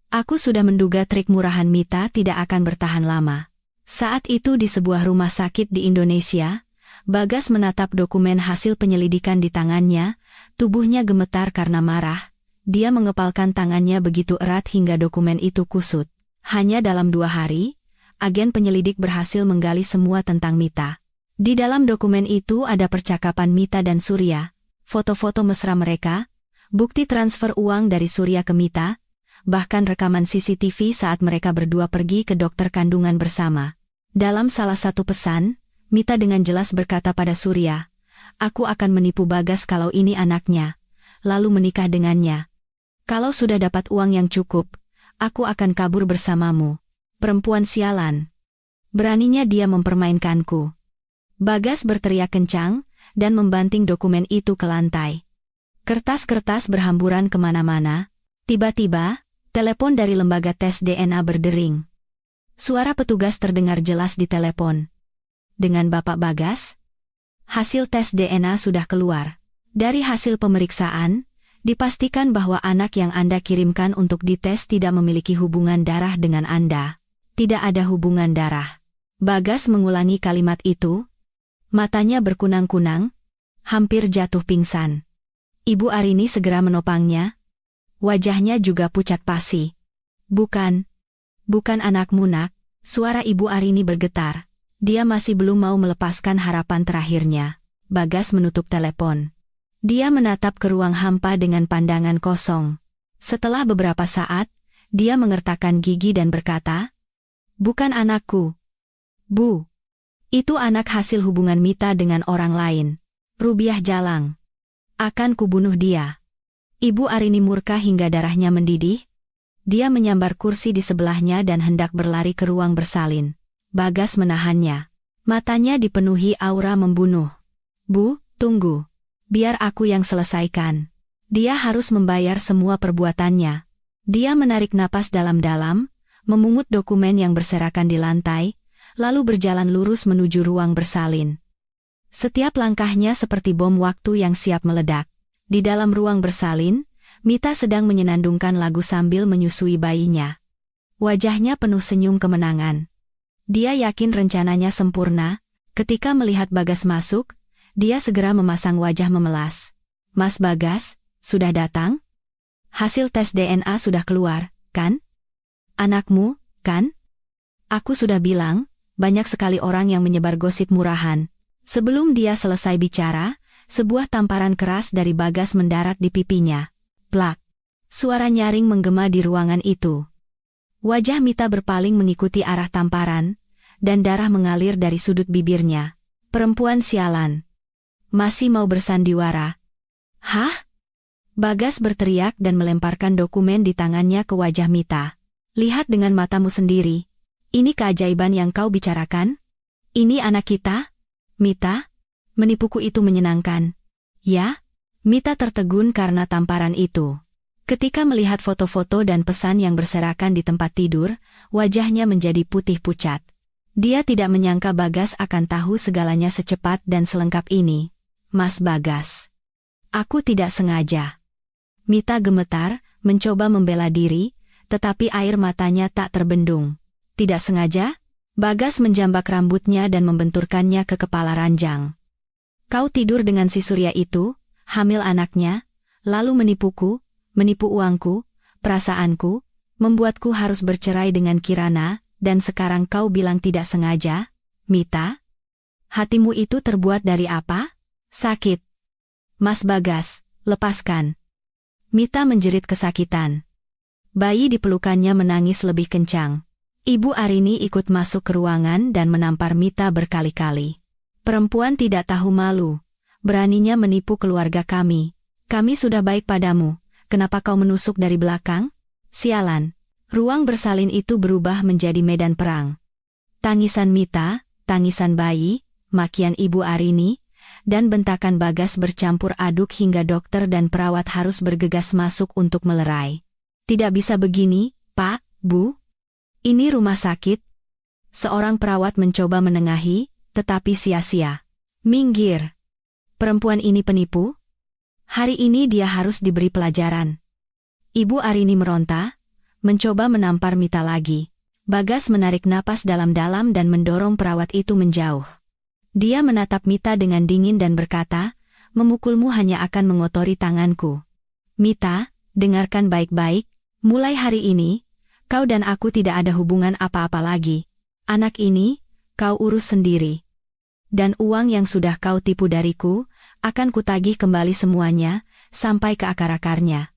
Aku sudah menduga trik murahan Mita tidak akan bertahan lama. Saat itu di sebuah rumah sakit di Indonesia, Bagas menatap dokumen hasil penyelidikan di tangannya, tubuhnya gemetar karena marah. Dia mengepalkan tangannya begitu erat hingga dokumen itu kusut. Hanya dalam 2 hari, agen penyelidik berhasil menggali semua tentang Mita. Di dalam dokumen itu ada percakapan Mita dan Surya, foto-foto mesra mereka, bukti transfer uang dari Surya ke Mita, bahkan rekaman CCTV saat mereka berdua pergi ke dokter kandungan bersama. Dalam salah satu pesan, Mita dengan jelas berkata pada Surya, "Aku akan menipu Bagas kalau ini anaknya, lalu menikah dengannya. Kalau sudah dapat uang yang cukup, aku akan kabur bersamamu." Perempuan sialan. Beraninya dia mempermainkanku. Bagas berteriak kencang, dan membanting dokumen itu ke lantai. Kertas-kertas berhamburan kemana-mana. Tiba-tiba, Telepon dari lembaga tes DNA berdering. Suara petugas terdengar jelas di telepon. Dengan Bapak Bagas? Hasil tes DNA sudah keluar. Dari hasil pemeriksaan, dipastikan bahwa anak yang Anda kirimkan untuk dites tidak memiliki hubungan darah dengan Anda. Tidak ada hubungan darah. Bagas mengulangi kalimat itu. Matanya berkunang-kunang, hampir jatuh pingsan. Ibu Arini segera menopangnya. Wajahnya juga pucat pasi. Bukan anakmu nak, suara Ibu Arini bergetar. Dia masih belum mau melepaskan harapan terakhirnya. Bagas menutup telepon. Dia menatap ke ruang hampa dengan pandangan kosong. Setelah beberapa saat, dia mengertakkan gigi dan berkata, "Bukan anakku. Bu. Itu anak hasil hubungan Mita dengan orang lain. Rubiah Jalang. Akan kubunuh dia." Ibu Arini murka hingga darahnya mendidih. Dia menyambar kursi di sebelahnya dan hendak berlari ke ruang bersalin. Bagas menahannya. Matanya dipenuhi aura membunuh. "Bu, tunggu. Biar aku yang selesaikan. Dia harus membayar semua perbuatannya." Dia menarik napas dalam-dalam, memungut dokumen yang berserakan di lantai, lalu berjalan lurus menuju ruang bersalin. Setiap langkahnya seperti bom waktu yang siap meledak. Di dalam ruang bersalin, Mita sedang menyenandungkan lagu sambil menyusui bayinya. Wajahnya penuh senyum kemenangan. Dia yakin rencananya sempurna. Ketika melihat Bagas masuk, dia segera memasang wajah memelas. "Mas Bagas, sudah datang? Hasil tes DNA sudah keluar, kan? Anakmu, kan? Aku sudah bilang, banyak sekali orang yang menyebar gosip murahan." Sebelum dia selesai bicara, sebuah tamparan keras dari Bagas mendarat di pipinya. Plak. Suara nyaring menggema di ruangan itu. Wajah Mita berpaling mengikuti arah tamparan, dan darah mengalir dari sudut bibirnya. "Perempuan sialan. Masih mau bersandiwara?" "Hah?" Bagas berteriak dan melemparkan dokumen di tangannya ke wajah Mita. "Lihat dengan matamu sendiri. Ini keajaiban yang kau bicarakan? Ini anak kita? Mita? Menipuku itu menyenangkan." "Ya?" Mita tertegun karena tamparan itu. Ketika melihat foto-foto dan pesan yang berserakan di tempat tidur, wajahnya menjadi putih pucat. Dia tidak menyangka Bagas akan tahu segalanya secepat dan selengkap ini. "Mas Bagas. Aku tidak sengaja." Mita gemetar, mencoba membela diri, tetapi air matanya tak terbendung. "Tidak sengaja?" Bagas menjambak rambutnya dan membenturkannya ke kepala ranjang. "Kau tidur dengan si Surya itu, hamil anaknya, lalu menipuku, menipu uangku, perasaanku, membuatku harus bercerai dengan Kirana, dan sekarang kau bilang tidak sengaja? Mita? Hatimu itu terbuat dari apa? Sakit. Mas Bagas, lepaskan." Mita menjerit kesakitan. Bayi di pelukannya menangis lebih kencang. Ibu Arini ikut masuk ke ruangan dan menampar Mita berkali-kali. "Perempuan tidak tahu malu. Beraninya menipu keluarga kami. Kami sudah baik padamu. Kenapa kau menusuk dari belakang? Sialan." Ruang bersalin itu berubah menjadi medan perang. Tangisan Mita, tangisan bayi, makian Ibu Arini, dan bentakan Bagas bercampur aduk hingga dokter dan perawat harus bergegas masuk untuk melerai. "Tidak bisa begini, Pak, Bu. Ini rumah sakit." Seorang perawat mencoba menengahi, tetapi sia-sia. "Minggir. Perempuan ini penipu. Hari ini dia harus diberi pelajaran." Ibu Arini meronta, mencoba menampar Mita lagi. Bagas menarik napas dalam-dalam dan mendorong perawat itu menjauh. Dia menatap Mita dengan dingin dan berkata, "Memukulmu hanya akan mengotori tanganku. Mita, dengarkan baik-baik, mulai hari ini, kau dan aku tidak ada hubungan apa-apa lagi. Anak ini, kau urus sendiri. Dan uang yang sudah kau tipu dariku, akan kutagih kembali semuanya, sampai ke akar-akarnya.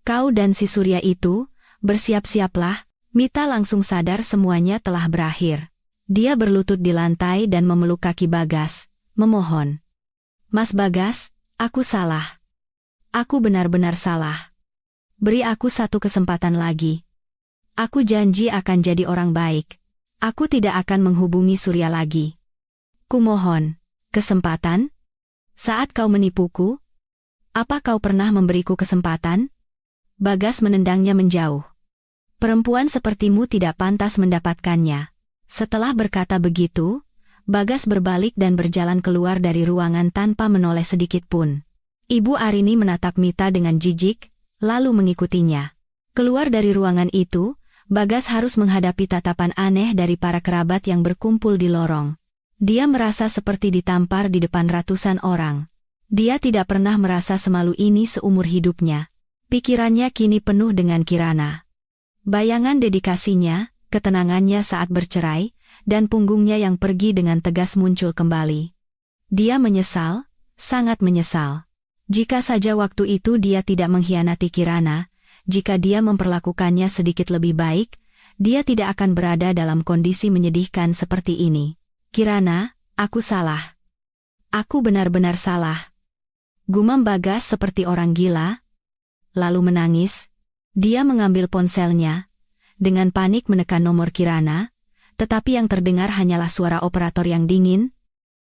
Kau dan si Surya itu, bersiap-siaplah." Mita langsung sadar semuanya telah berakhir. Dia berlutut di lantai dan memeluk kaki Bagas, memohon. "Mas Bagas, aku salah. Aku benar-benar salah. Beri aku satu kesempatan lagi. Aku janji akan jadi orang baik. Aku tidak akan menghubungi Surya lagi. Kumohon, kesempatan? Saat kau menipuku? Apa kau pernah memberiku kesempatan?" Bagas menendangnya menjauh. Perempuan sepertimu tidak pantas mendapatkannya. Setelah berkata begitu, Bagas berbalik dan berjalan keluar dari ruangan tanpa menoleh sedikit pun. Ibu Arini menatap Mita dengan jijik, lalu mengikutinya. Keluar dari ruangan itu, Bagas harus menghadapi tatapan aneh dari para kerabat yang berkumpul di lorong. Dia merasa seperti ditampar di depan ratusan orang. Dia tidak pernah merasa semalu ini seumur hidupnya. Pikirannya kini penuh dengan Kirana. Bayangan dedikasinya, ketenangannya saat bercerai, dan punggungnya yang pergi dengan tegas muncul kembali. Dia menyesal, sangat menyesal. Jika saja waktu itu dia tidak mengkhianati Kirana, jika dia memperlakukannya sedikit lebih baik, dia tidak akan berada dalam kondisi menyedihkan seperti ini. Kirana, aku salah. Aku benar-benar salah. Gumam Bagas seperti orang gila. Lalu menangis. Dia mengambil ponselnya. Dengan panik menekan nomor Kirana, tetapi yang terdengar hanyalah suara operator yang dingin.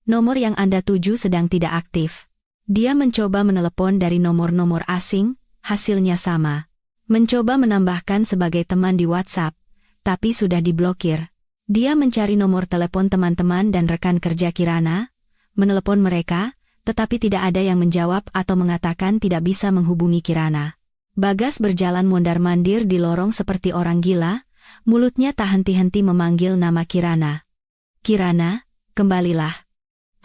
Nomor yang Anda tuju sedang tidak aktif. Dia mencoba menelepon dari nomor-nomor asing, hasilnya sama. Mencoba menambahkan sebagai teman di WhatsApp, tapi sudah diblokir. Dia mencari nomor telepon teman-teman dan rekan kerja Kirana, menelepon mereka, tetapi tidak ada yang menjawab atau mengatakan tidak bisa menghubungi Kirana. Bagas berjalan mondar-mandir di lorong seperti orang gila, mulutnya tak henti-henti memanggil nama Kirana. Kirana, kembalilah.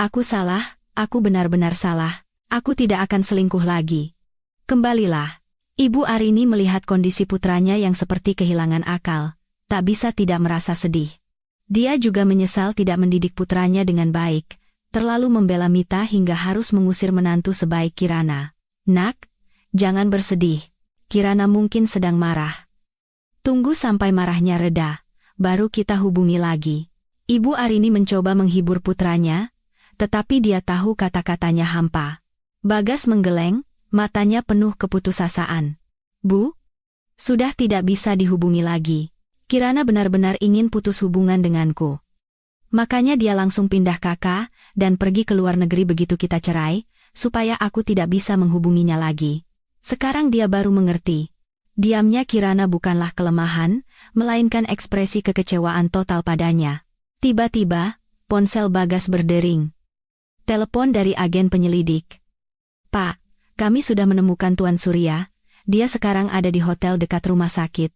Aku salah, aku benar-benar salah. Aku tidak akan selingkuh lagi. Kembalilah. Ibu Arini melihat kondisi putranya yang seperti kehilangan akal, tak bisa tidak merasa sedih. Dia juga menyesal tidak mendidik putranya dengan baik, terlalu membela Mita hingga harus mengusir menantu sebaik Kirana. Nak, jangan bersedih. Kirana mungkin sedang marah. Tunggu sampai marahnya reda, baru kita hubungi lagi. Ibu Arini mencoba menghibur putranya, tetapi dia tahu kata-katanya hampa. Bagas menggeleng, matanya penuh keputusasaan. Bu, sudah tidak bisa dihubungi lagi. Kirana benar-benar ingin putus hubungan denganku. Makanya dia langsung pindah kakak dan pergi ke luar negeri begitu kita cerai, supaya aku tidak bisa menghubunginya lagi. Sekarang dia baru mengerti. Diamnya Kirana bukanlah kelemahan, melainkan ekspresi kekecewaan total padanya. Tiba-tiba, ponsel Bagas berdering. Telepon dari agen penyelidik. Pak, kami sudah menemukan Tuan Surya, dia sekarang ada di hotel dekat rumah sakit.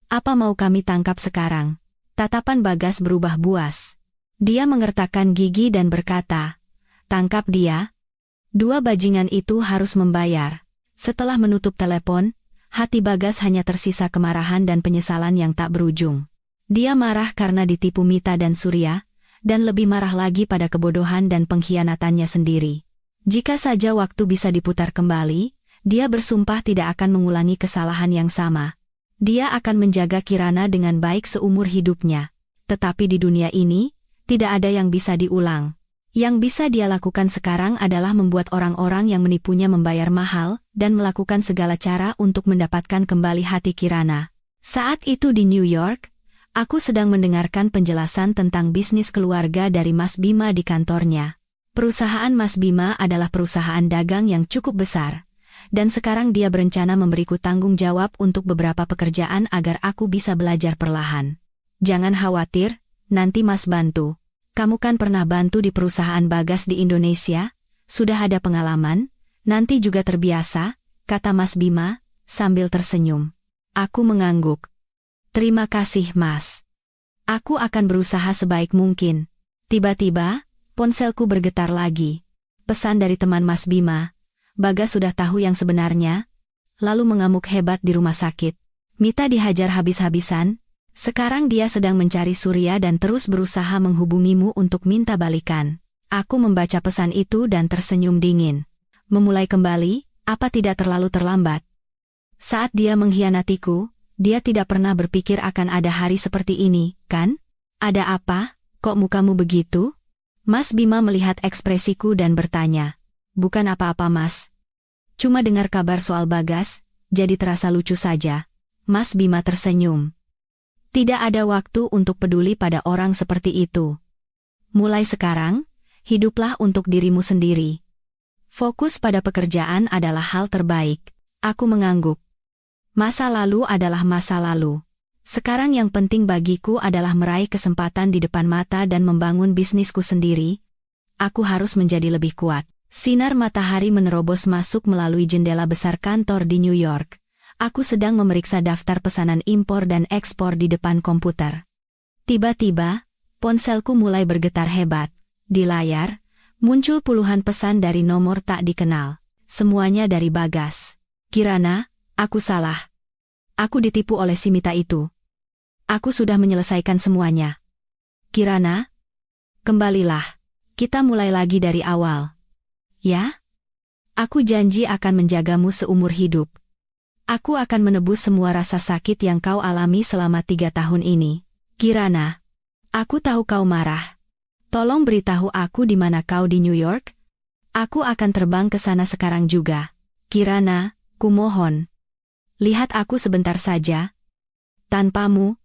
Apa mau kami tangkap sekarang? Tatapan Bagas berubah buas. Dia mengertakkan gigi dan berkata, tangkap dia. Dua bajingan itu harus membayar. Setelah menutup telepon, hati Bagas hanya tersisa kemarahan dan penyesalan yang tak berujung. Dia marah karena ditipu Mita dan Surya, dan lebih marah lagi pada kebodohan dan pengkhianatannya sendiri. Jika saja waktu bisa diputar kembali, dia bersumpah tidak akan mengulangi kesalahan yang sama. Dia akan menjaga Kirana dengan baik seumur hidupnya. Tetapi di dunia ini, tidak ada yang bisa diulang. Yang bisa dia lakukan sekarang adalah membuat orang-orang yang menipunya membayar mahal, dan melakukan segala cara untuk mendapatkan kembali hati Kirana. Saat itu di New York, aku sedang mendengarkan penjelasan tentang bisnis keluarga dari Mas Bima di kantornya. Perusahaan Mas Bima adalah perusahaan dagang yang cukup besar, dan sekarang dia berencana memberiku tanggung jawab untuk beberapa pekerjaan agar aku bisa belajar perlahan. Jangan khawatir, nanti Mas bantu. Kamu kan pernah bantu di perusahaan Bagas di Indonesia, sudah ada pengalaman, nanti juga terbiasa, kata Mas Bima, sambil tersenyum. Aku mengangguk. Terima kasih Mas. Aku akan berusaha sebaik mungkin. Tiba-tiba, ponselku bergetar lagi. Pesan dari teman Mas Bima. Bagas sudah tahu yang sebenarnya, lalu mengamuk hebat di rumah sakit. Mita dihajar habis-habisan. Sekarang dia sedang mencari Surya dan terus berusaha menghubungimu untuk minta balikan. Aku membaca pesan itu dan tersenyum dingin. Memulai kembali, apa tidak terlalu terlambat? Saat dia mengkhianatiku, dia tidak pernah berpikir akan ada hari seperti ini, kan? Ada apa? Kok mukamu begitu? Mas Bima melihat ekspresiku dan bertanya. Bukan apa-apa Mas. Cuma dengar kabar soal Bagas, jadi terasa lucu saja. Mas Bima tersenyum. Tidak ada waktu untuk peduli pada orang seperti itu. Mulai sekarang, hiduplah untuk dirimu sendiri. Fokus pada pekerjaan adalah hal terbaik. Aku mengangguk. Masa lalu adalah masa lalu. Sekarang yang penting bagiku adalah meraih kesempatan di depan mata dan membangun bisnisku sendiri. Aku harus menjadi lebih kuat. Sinar matahari menerobos masuk melalui jendela besar kantor di New York. Aku sedang memeriksa daftar pesanan impor dan ekspor di depan komputer. Tiba-tiba, ponselku mulai bergetar hebat. Di layar, muncul puluhan pesan dari nomor tak dikenal. Semuanya dari Bagas. Kirana, aku salah. Aku ditipu oleh si Mita itu. Aku sudah menyelesaikan semuanya. Kirana, kembalilah. Kita mulai lagi dari awal. Ya? Aku janji akan menjagamu seumur hidup. Aku akan menebus semua rasa sakit yang kau alami selama 3 tahun ini. Kirana, aku tahu kau marah. Tolong beritahu aku di mana kau di New York. Aku akan terbang ke sana sekarang juga. Kirana, kumohon. Lihat aku sebentar saja. Tanpamu,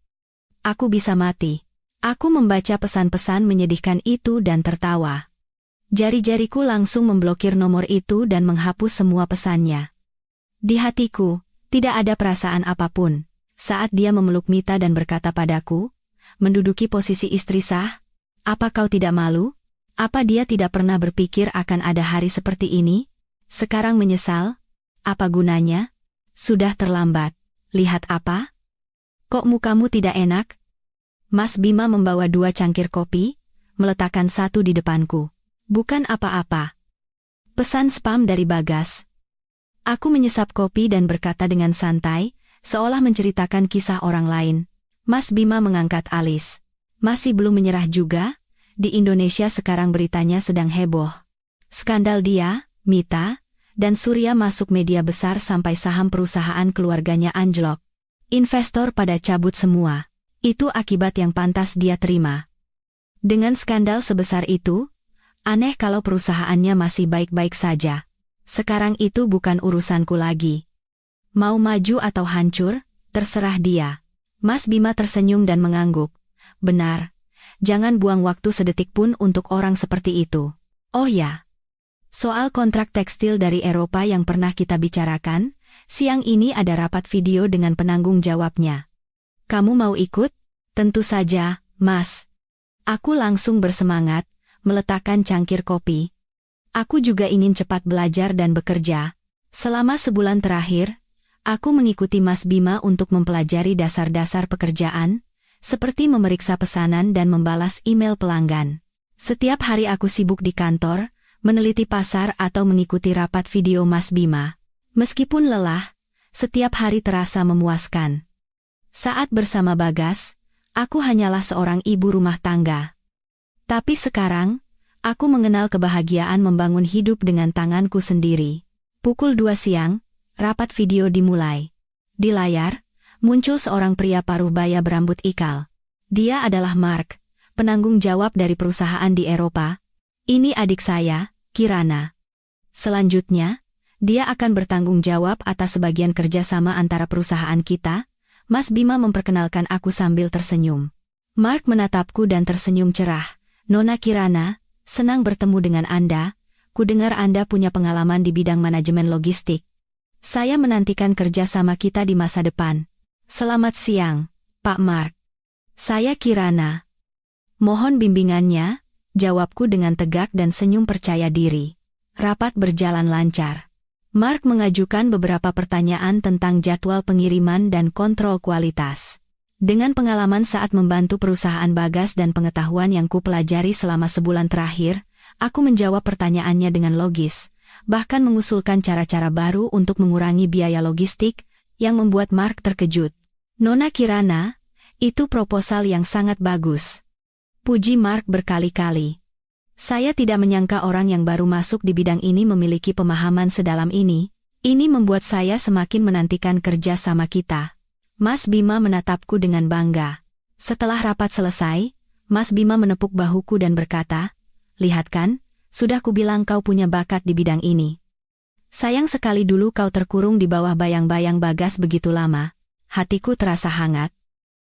aku bisa mati. Aku membaca pesan-pesan menyedihkan itu dan tertawa. Jari-jariku langsung memblokir nomor itu dan menghapus semua pesannya. Di hatiku, tidak ada perasaan apapun. Saat dia memeluk Mita dan berkata padaku, menduduki posisi istri sah, apa kau tidak malu? Apa dia tidak pernah berpikir akan ada hari seperti ini? Sekarang menyesal? Apa gunanya? Sudah terlambat. Lihat apa? Kok mukamu tidak enak? Mas Bima membawa 2 cangkir kopi, meletakkan satu di depanku. Bukan apa-apa. Pesan spam dari Bagas. Aku menyesap kopi dan berkata dengan santai, seolah menceritakan kisah orang lain. Mas Bima mengangkat alis. Masih belum menyerah juga? Di Indonesia sekarang beritanya sedang heboh. Skandal dia, Mita, dan Surya masuk media besar sampai saham perusahaan keluarganya anjlok. Investor pada cabut semua. Itu akibat yang pantas dia terima. Dengan skandal sebesar itu, aneh kalau perusahaannya masih baik-baik saja. Sekarang itu bukan urusanku lagi. Mau maju atau hancur, terserah dia. Mas Bima tersenyum dan mengangguk. Benar, jangan buang waktu sedetik pun untuk orang seperti itu. Oh ya, soal kontrak tekstil dari Eropa yang pernah kita bicarakan, siang ini ada rapat video dengan penanggung jawabnya. Kamu mau ikut? Tentu saja, Mas. Aku langsung bersemangat, meletakkan cangkir kopi. Aku juga ingin cepat belajar dan bekerja. Selama sebulan terakhir, aku mengikuti Mas Bima untuk mempelajari dasar-dasar pekerjaan, seperti memeriksa pesanan dan membalas email pelanggan. Setiap hari aku sibuk di kantor, meneliti pasar atau mengikuti rapat video Mas Bima. Meskipun lelah, setiap hari terasa memuaskan. Saat bersama Bagas, aku hanyalah seorang ibu rumah tangga. Tapi sekarang, aku mengenal kebahagiaan membangun hidup dengan tanganku sendiri. Pukul 2 siang, rapat video dimulai. Di layar, muncul seorang pria paruh baya berambut ikal. Dia adalah Mark, penanggung jawab dari perusahaan di Eropa. Ini adik saya, Kirana. Selanjutnya, dia akan bertanggung jawab atas sebagian kerjasama antara perusahaan kita. Mas Bima memperkenalkan aku sambil tersenyum. Mark menatapku dan tersenyum cerah. Nona Kirana, senang bertemu dengan Anda. Kudengar Anda punya pengalaman di bidang manajemen logistik. Saya menantikan kerjasama kita di masa depan. Selamat siang, Pak Mark. Saya Kirana. Mohon bimbingannya, jawabku dengan tegak dan senyum percaya diri. Rapat berjalan lancar. Mark mengajukan beberapa pertanyaan tentang jadwal pengiriman dan kontrol kualitas. Dengan pengalaman saat membantu perusahaan Bagas dan pengetahuan yang kupelajari selama sebulan terakhir, aku menjawab pertanyaannya dengan logis, bahkan mengusulkan cara-cara baru untuk mengurangi biaya logistik, yang membuat Mark terkejut. Nona Kirana, itu proposal yang sangat bagus. Puji Mark berkali-kali. Saya tidak menyangka orang yang baru masuk di bidang ini memiliki pemahaman sedalam ini. Ini membuat saya semakin menantikan kerja sama kita. Mas Bima menatapku dengan bangga. Setelah rapat selesai, Mas Bima menepuk bahuku dan berkata, "Lihat kan, sudah kubilang kau punya bakat di bidang ini. Sayang sekali dulu kau terkurung di bawah bayang-bayang Bagas begitu lama." Hatiku terasa hangat.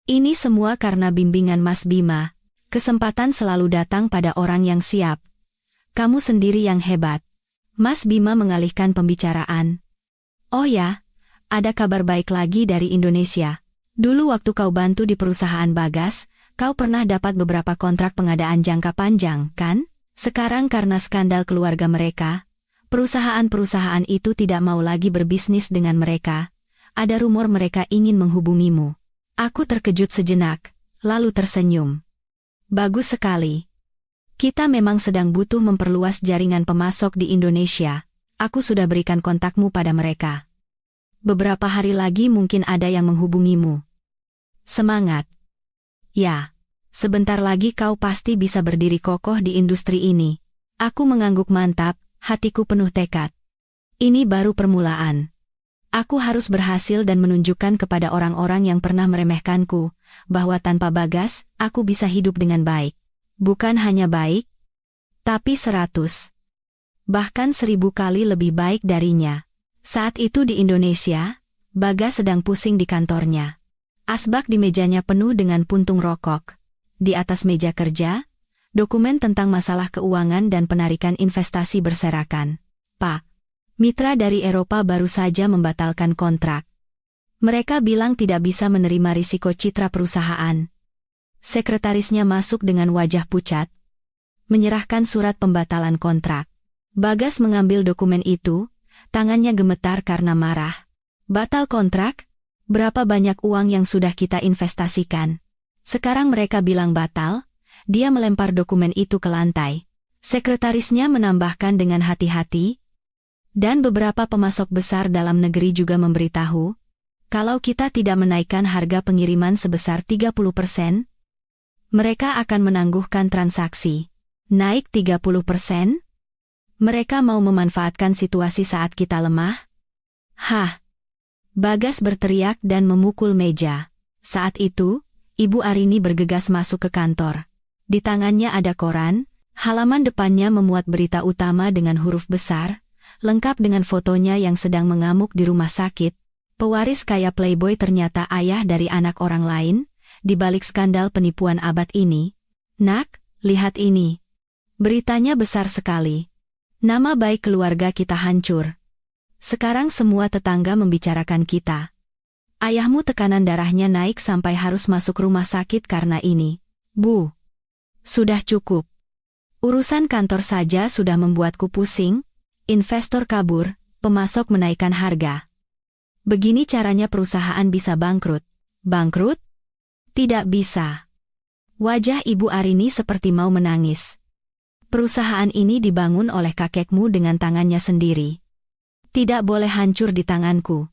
Ini semua karena bimbingan Mas Bima. Kesempatan selalu datang pada orang yang siap. Kamu sendiri yang hebat. Mas Bima mengalihkan pembicaraan. Oh ya, ada kabar baik lagi dari Indonesia. Dulu waktu kau bantu di perusahaan Bagas, kau pernah dapat beberapa kontrak pengadaan jangka panjang, kan? Sekarang karena skandal keluarga mereka, perusahaan-perusahaan itu tidak mau lagi berbisnis dengan mereka. Ada rumor mereka ingin menghubungimu. Aku terkejut sejenak, lalu tersenyum. Bagus sekali. Kita memang sedang butuh memperluas jaringan pemasok di Indonesia. Aku sudah berikan kontakmu pada mereka. Beberapa hari lagi mungkin ada yang menghubungimu. Semangat. Ya, sebentar lagi kau pasti bisa berdiri kokoh di industri ini. Aku mengangguk mantap, hatiku penuh tekad. Ini baru permulaan. Aku harus berhasil dan menunjukkan kepada orang-orang yang pernah meremehkanku, bahwa tanpa Bagas, aku bisa hidup dengan baik. Bukan hanya baik, tapi 100. Bahkan 1000 kali lebih baik darinya. Saat itu di Indonesia, Bagas sedang pusing di kantornya. Asbak di mejanya penuh dengan puntung rokok. Di atas meja kerja, dokumen tentang masalah keuangan dan penarikan investasi berserakan. Pak, mitra dari Eropa baru saja membatalkan kontrak. Mereka bilang tidak bisa menerima risiko citra perusahaan. Sekretarisnya masuk dengan wajah pucat, menyerahkan surat pembatalan kontrak. Bagas mengambil dokumen itu, tangannya gemetar karena marah. Batal kontrak? Berapa banyak uang yang sudah kita investasikan? Sekarang mereka bilang batal. Dia melempar dokumen itu ke lantai. Sekretarisnya menambahkan dengan hati-hati, dan beberapa pemasok besar dalam negeri juga memberitahu, kalau kita tidak menaikkan harga pengiriman sebesar 30%, mereka akan menangguhkan transaksi. Naik 30%? Mereka mau memanfaatkan situasi saat kita lemah? Hah! Bagas berteriak dan memukul meja. Saat itu, Ibu Arini bergegas masuk ke kantor. Di tangannya ada koran, halaman depannya memuat berita utama dengan huruf besar, lengkap dengan fotonya yang sedang mengamuk di rumah sakit. Pewaris kaya playboy ternyata ayah dari anak orang lain. Di balik skandal penipuan abad ini. Nak, lihat ini. Beritanya besar sekali. Nama baik keluarga kita hancur. Sekarang semua tetangga membicarakan kita. Ayahmu tekanan darahnya naik sampai harus masuk rumah sakit karena ini. Bu, sudah cukup. Urusan kantor saja sudah membuatku pusing. Investor kabur, pemasok menaikkan harga. Begini caranya perusahaan bisa bangkrut. Bangkrut? Tidak bisa. Wajah Ibu Arini seperti mau menangis. Perusahaan ini dibangun oleh kakekmu dengan tangannya sendiri. Tidak boleh hancur di tanganku.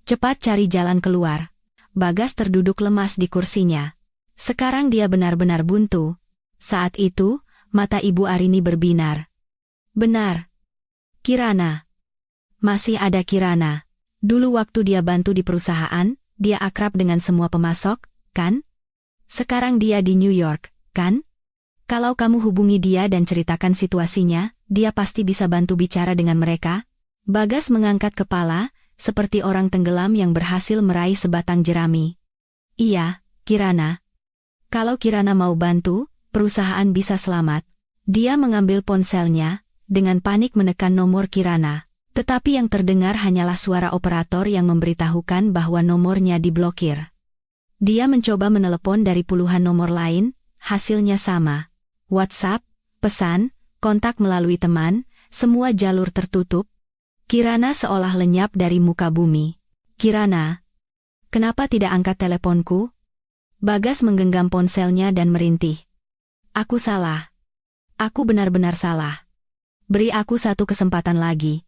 Cepat cari jalan keluar. Bagas terduduk lemas di kursinya. Sekarang dia benar-benar buntu. Saat itu, mata Ibu Arini berbinar. Benar. Kirana. Masih ada Kirana. Dulu waktu dia bantu di perusahaan, dia akrab dengan semua pemasok, kan? Sekarang dia di New York, kan? Kalau kamu hubungi dia dan ceritakan situasinya, dia pasti bisa bantu bicara dengan mereka. Bagas mengangkat kepala, seperti orang tenggelam yang berhasil meraih sebatang jerami. Iya, Kirana. Kalau Kirana mau bantu, perusahaan bisa selamat. Dia mengambil ponselnya, dengan panik menekan nomor Kirana. Tetapi yang terdengar hanyalah suara operator yang memberitahukan bahwa nomornya diblokir. Dia mencoba menelepon dari puluhan nomor lain, hasilnya sama. WhatsApp, pesan, kontak melalui teman, semua jalur tertutup. Kirana seolah lenyap dari muka bumi. Kirana, kenapa tidak angkat teleponku? Bagas menggenggam ponselnya dan merintih. Aku salah. Aku benar-benar salah. Beri aku satu kesempatan lagi.